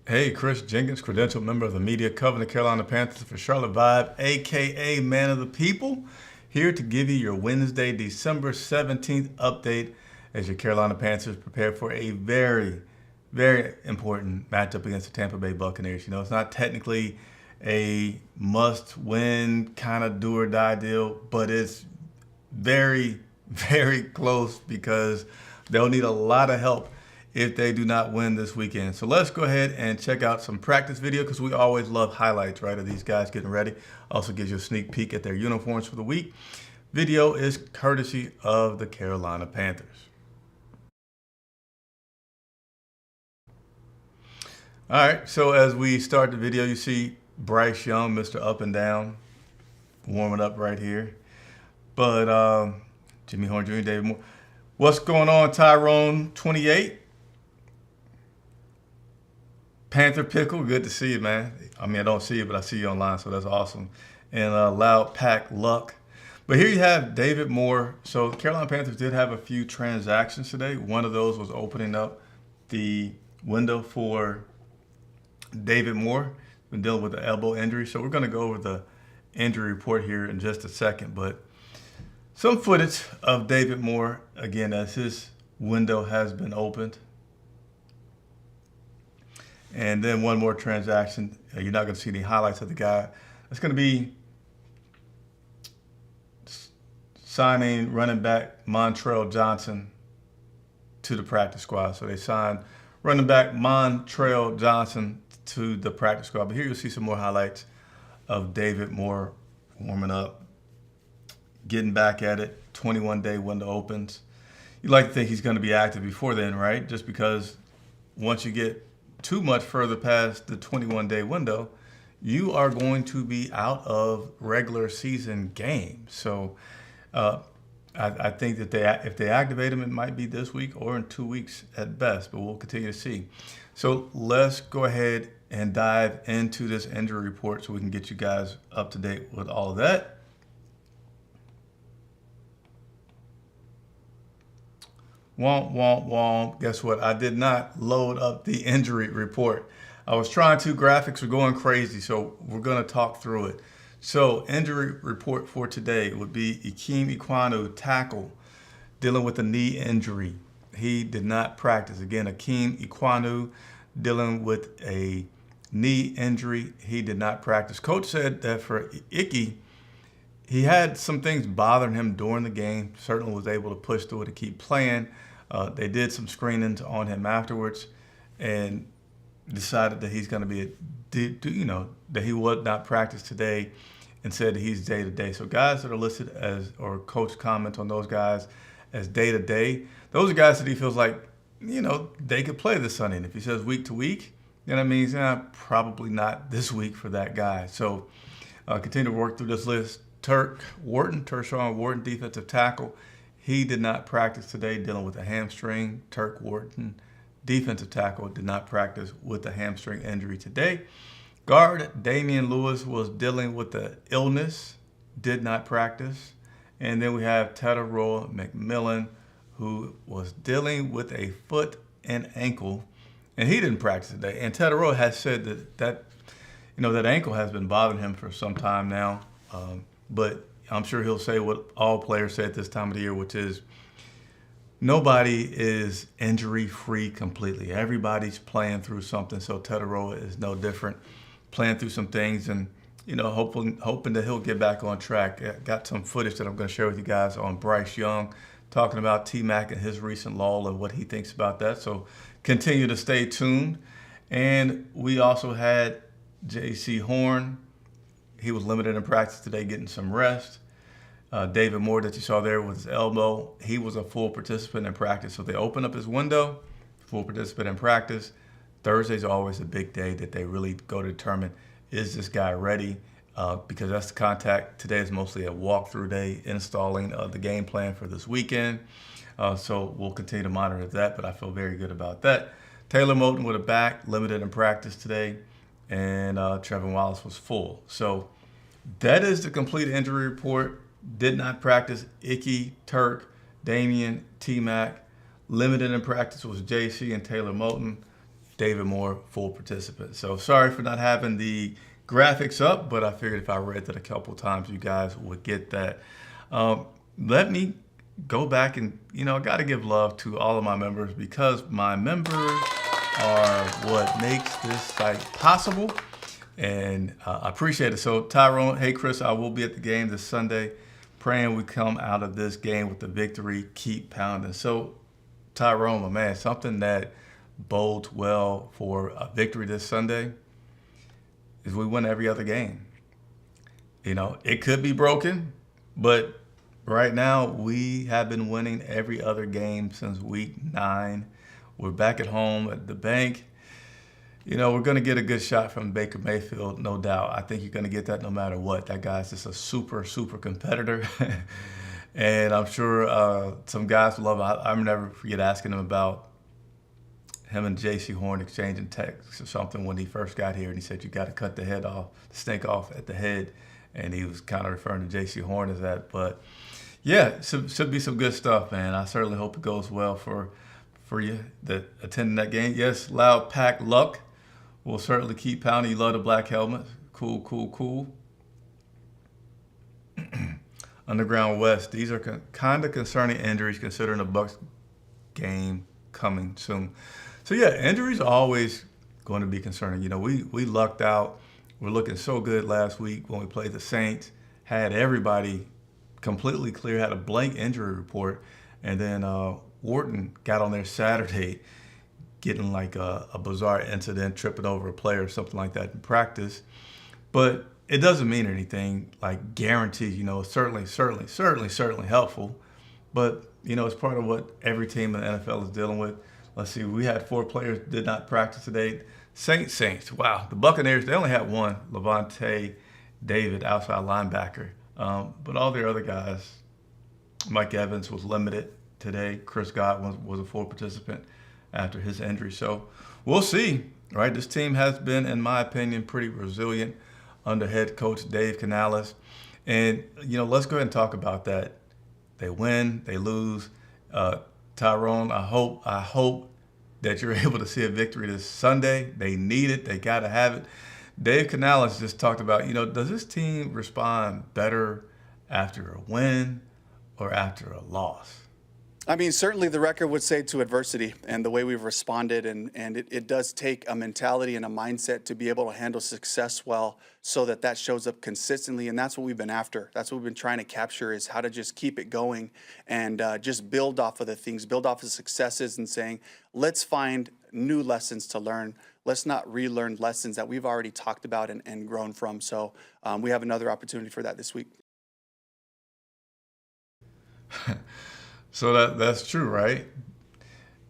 Hey, Chris Jenkins, credentialed member of the media covering the Carolina Panthers for Charlotte Vibe, aka Man of the People, here to give you your Wednesday, December 17th update as your Carolina Panthers prepare for a very important matchup against the Tampa Bay Buccaneers. You know, it's not technically a must-win kind of do or die deal, but it's very close because they'll need a lot of help if they do not win this weekend. So let's go ahead and check out some practice video because we always love highlights, right, of these guys getting ready. Also gives you a sneak peek at their uniforms for the week. Video is courtesy of the Carolina Panthers. All right, so as we start the video, you see Bryce Young, Mr. Up and Down, warming up right here. But Jimmy Horn Jr., David Moore. What's going on, Tyrone 28? Panther Pickle, good to see you, man. I mean, I don't see you, but I see you online, so that's awesome. And Loud Pack Luck. But here you have David Moore. So the Carolina Panthers did have a few transactions today. One of those was opening up the window for David Moore. Been dealing with the elbow injury. So we're going to go over the injury report here in just a second. But some footage of David Moore, again, as his window has been opened. And then one more transaction. You're not going to see any highlights of the guy. It's going to be signing running back Montrell Johnson to the practice squad. So they signed running back Montrell Johnson to the practice squad. But here you'll see some more highlights of David Moore warming up, getting back at it. 21-day window opens. You'd like to think he's going to be active before then, right? Just because once you get too much further past the 21-day window, you are going to be out of regular season games. So I think that if they activate him, it might be this week or in 2 weeks at best, but we'll continue to see. So let's go ahead and dive into this injury report so we can get you guys up to date with all of that. Womp. Guess what? I did not load up the injury report. I was trying to. Graphics were going crazy, so we're going to talk through it. So injury report for today would be Ikem Ekwonu, tackle, dealing with a knee injury. He did not practice. Again, Ikem Ekwonu dealing with a knee injury. He did not practice. Coach said that for Icky, he had some things bothering him during the game. Certainly was able to push through it and keep playing. They did some screenings on him afterwards and decided that he's going to be, that he would not practice today and said that he's day-to-day. So guys that are listed as, or coach comments on those guys as day-to-day, those are guys that he feels like, they could play this Sunday. And if he says week to week, then that means probably not this week for that guy. So continue to work through this list. Tershawn Wharton, defensive tackle. He did not practice today, dealing with a hamstring. Turk Wharton, defensive tackle, did not practice with a hamstring injury today. Guard Damian Lewis was dealing with the illness, did not practice. And then we have Tetairoa McMillan, who was dealing with a foot and ankle, and he didn't practice today. And Tetairoa has said that ankle has been bothering him for some time now. But I'm sure he'll say what all players say at this time of the year, which is nobody is injury-free completely. Everybody's playing through something, so Tetairoa is no different, playing through some things and, hoping that he'll get back on track. I got some footage that I'm going to share with you guys on Bryce Young, talking about T-Mac and his recent lull and what he thinks about that. So continue to stay tuned. And we also had J.C. Horn. He was limited in practice today, getting some rest. David Moore that you saw there with his elbow, he was a full participant in practice. So they opened up his window, full participant in practice. Thursday's always a big day that they really go to determine, is this guy ready? Because that's the contact. Today is mostly a walkthrough day, installing the game plan for this weekend. So we'll continue to monitor that, but I feel very good about that. Taylor Moton with a back, limited in practice today. And Trevin Wallace was full. So that is the complete injury report. Did not practice Icky, Turk, Damian, T-Mac. Limited in practice was JC and Taylor Moton. David Moore, full participant. So sorry for not having the graphics up, but I figured if I read that a couple times, you guys would get that. Let me go back and, I got to give love to all of my members, because my members are what makes this site possible. And I appreciate it. So Tyrone, hey Chris, I will be at the game this Sunday. Praying we come out of this game with the victory. Keep pounding. So Tyrone, my man, something that bodes well for a victory this Sunday is we win every other game. It could be broken, but right now we have been winning every other game since week 9. We're back at home at the bank. We're going to get a good shot from Baker Mayfield, no doubt. I think you're going to get that no matter what. That guy's just a super, super competitor. And I'm sure some guys love it. I'll never forget asking him about him and J.C. Horn exchanging texts or something when he first got here. And he said, you got to cut the snake off at the head. And he was kind of referring to J.C. Horn as that. But, yeah, should be some good stuff, man. I certainly hope it goes well for you that attending that game. Yes, loud pack luck. We'll certainly keep pounding. You love the black helmets. Cool. Underground West. These are kind of concerning injuries considering the Bucs game coming soon. So, yeah, injuries are always going to be concerning. We lucked out. We're looking so good last week when we played the Saints. Had everybody completely clear, had a blank injury report. And then Wharton got on there Saturday getting like a bizarre incident, tripping over a player or something like that in practice. But it doesn't mean anything like guaranteed. Certainly helpful. But, it's part of what every team in the NFL is dealing with. Let's see, we had 4 players did not practice today. Saints. Wow. The Buccaneers, they only had one, Levante David, outside linebacker. But all the other guys, Mike Evans was limited today. Chris Godwin was a full participant after his injury. So we'll see, right? This team has been, in my opinion, pretty resilient under head coach Dave Canales. And, let's go ahead and talk about that. They win, they lose. Tyrone, I hope that you're able to see a victory this Sunday. They need it. They got to have it. Dave Canales just talked about, does this team respond better after a win or after a loss? I mean, certainly the record would say to adversity and the way we've responded, and it does take a mentality and a mindset to be able to handle success well so that shows up consistently, and that's what we've been after. That's what we've been trying to capture, is how to just keep it going and just build off of the things, build off of successes, and saying, let's find new lessons to learn. Let's not relearn lessons that we've already talked about and grown from. So we have another opportunity for that this week. So that's true, right?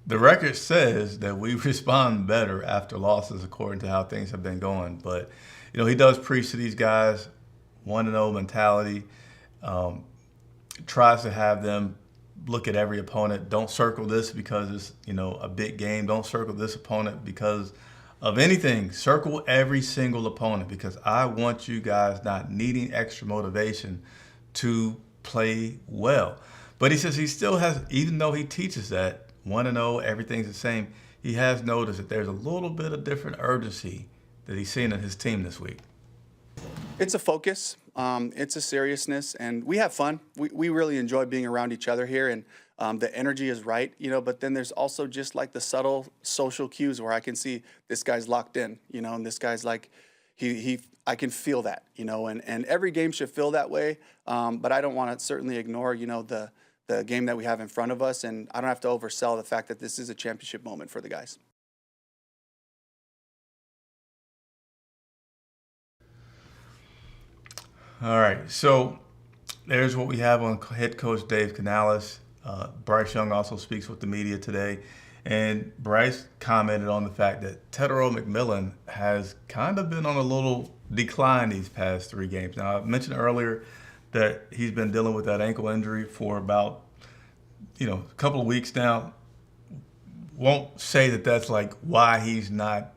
The record says that we respond better after losses according to how things have been going. But, he does preach to these guys, 1-0 mentality, tries to have them look at every opponent. Don't circle this because it's, a big game. Don't circle this opponent because of anything. Circle every single opponent, because I want you guys not needing extra motivation to play well. But he says he still has, even though he teaches that 1-0, everything's the same, he has noticed that there's a little bit of different urgency that he's seen in his team this week. It's a focus. It's a seriousness, and we have fun. We really enjoy being around each other here, and the energy is right, but then there's also just like the subtle social cues where I can see this guy's locked in, and this guy's like, I can feel that, and every game should feel that way. But I don't want to certainly ignore, the game that we have in front of us, and I don't have to oversell the fact that this is a championship moment for the guys. All right, so there's what we have on head coach Dave Canales. Bryce Young also speaks with the media today, and Bryce commented on the fact that Tetairoa McMillan has kind of been on a little decline these past 3 games. Now, I mentioned earlier that he's been dealing with that ankle injury for about, a couple of weeks now. Won't say that that's like why he's not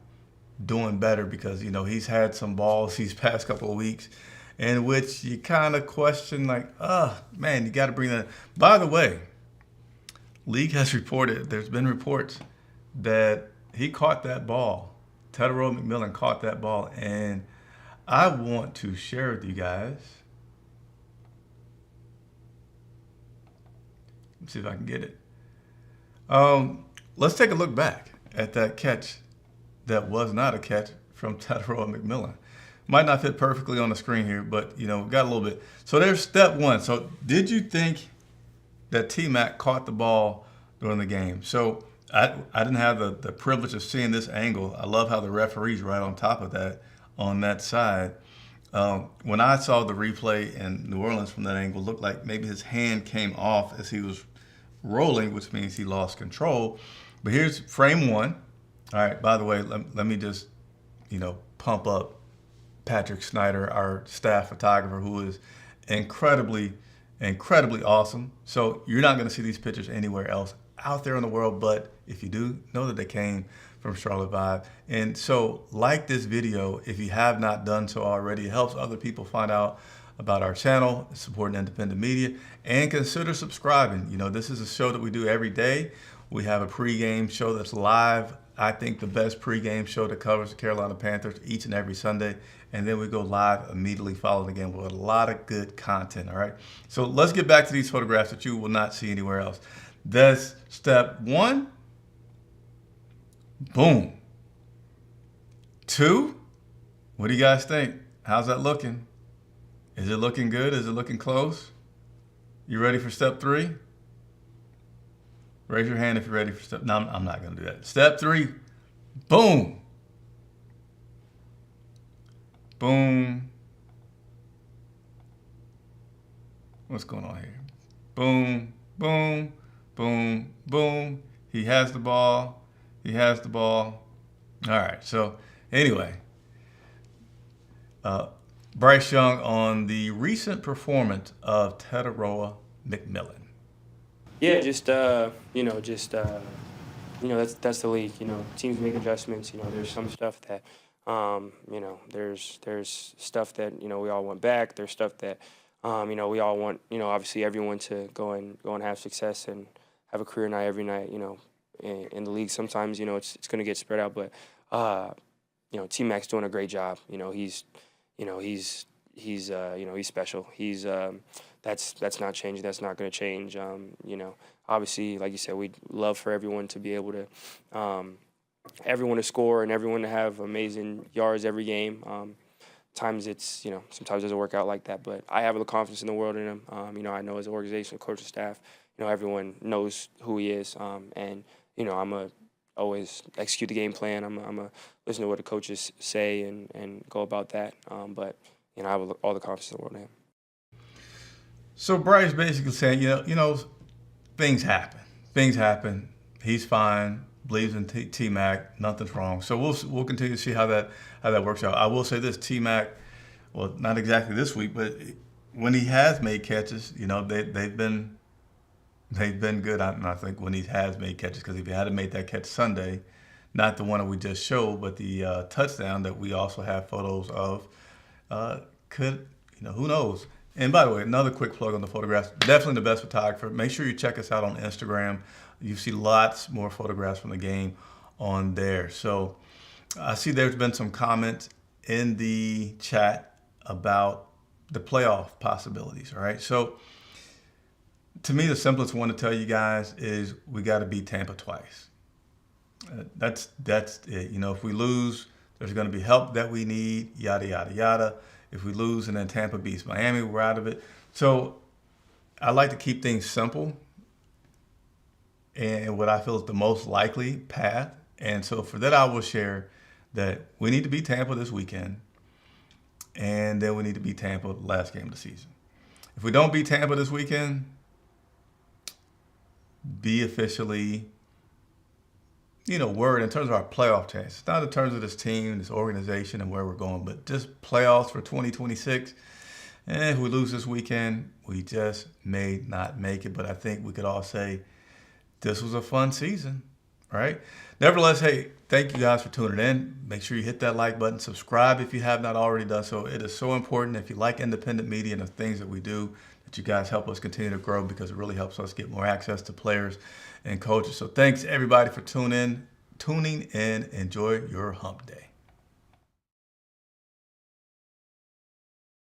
doing better, because, he's had some balls these past couple of weeks in which you kind of question, like, man, you got to bring that. By the way, league has reported, there's been reports that he caught that ball. Tetairoa McMillan caught that ball, and I want to share with you guys. Let's see if I can get it. Let's take a look back at that catch that was not a catch from Tetairoa McMillan. Might not fit perfectly on the screen here, but we got a little bit. So there's step one. So did you think that T-Mac caught the ball during the game? So I didn't have the privilege of seeing this angle. I love how the referee's right on top of that on that side. When I saw the replay in New Orleans from that angle, it looked like maybe his hand came off as he was rolling, which means he lost control. But here's frame one. All right, by the way, let me just, pump up Patrick Snyder, our staff photographer, who is incredibly awesome. So you're not going to see these pictures anywhere else out there in the world, but if you do, know that they came from Charlotte Vibe. And so like this video, if you have not done so already, it helps other people find out about our channel, supporting independent media, and consider subscribing. This is a show that we do every day. We have a pregame show that's live. I think the best pregame show that covers the Carolina Panthers each and every Sunday. And then we go live immediately following the game with a lot of good content, all right? So let's get back to these photographs that you will not see anywhere else. That's step one. Boom. Two, what do you guys think? How's that looking? Is it looking good? Is it looking close? You ready for step three? Raise your hand if you're ready for step. No, I'm not going to do that. Step three. Boom. Boom. What's going on here? Boom, boom, boom, boom. He has the ball. He has the ball. All right. So anyway, Bryce Young on the recent performance of Tetairoa McMillan. Yeah, that's the league. Teams make adjustments. There's some stuff that, there's stuff that we all want back. There's stuff that, we all want. Obviously everyone to go and have success and have a career night every night. In the league, sometimes it's going to get spread out, but T-Mac's doing a great job. He's special. He's that's not changing. That's not going to change. Obviously, like you said, we'd love for everyone to be able to, everyone to score and everyone to have amazing yards every game. Sometimes it doesn't work out like that, but I have all the confidence in the world in him. I know as an organization, coach and staff, everyone knows who he is. And I'm a always execute the game plan. I'm a listen to what the coaches say and go about that. But I have all the confidence in the world in him. So Bryce basically saying, things happen. Things happen. He's fine. Believes in T-Mac. Nothing's wrong. So we'll continue to see how that works out. I will say this: T-Mac, well, not exactly this week, but when he has made catches, they've been good. I think when he has made catches, because if he had made that catch Sunday, not the one that we just showed, but the touchdown that we also have photos of, who knows? And by the way, another quick plug on the photographs. Definitely the best photographer. Make sure you check us out on Instagram. You see lots more photographs from the game on there. So I see there's been some comments in the chat about the playoff possibilities, all right? So to me, the simplest one to tell you guys is we got to beat Tampa twice. That's it. If we lose, there's going to be help that we need, yada, yada, yada. If we lose and then Tampa beats Miami, we're out of it. So I like to keep things simple and what I feel is the most likely path. And so for that, I will share that we need to beat Tampa this weekend, and then we need to beat Tampa the last game of the season. If we don't beat Tampa this weekend, be officially, worried in terms of our playoff chances. Not in terms of this team, this organization, and where we're going, but just playoffs for 2026. And if we lose this weekend, we just may not make it. But I think we could all say this was a fun season, right? Nevertheless, hey, thank you guys for tuning in. Make sure you hit that like button. Subscribe if you have not already done so. It is so important if you like independent media and the things that we do, that you guys help us continue to grow, because it really helps us get more access to players and coaches. So thanks everybody for tuning in. tuning in. Enjoy your hump day.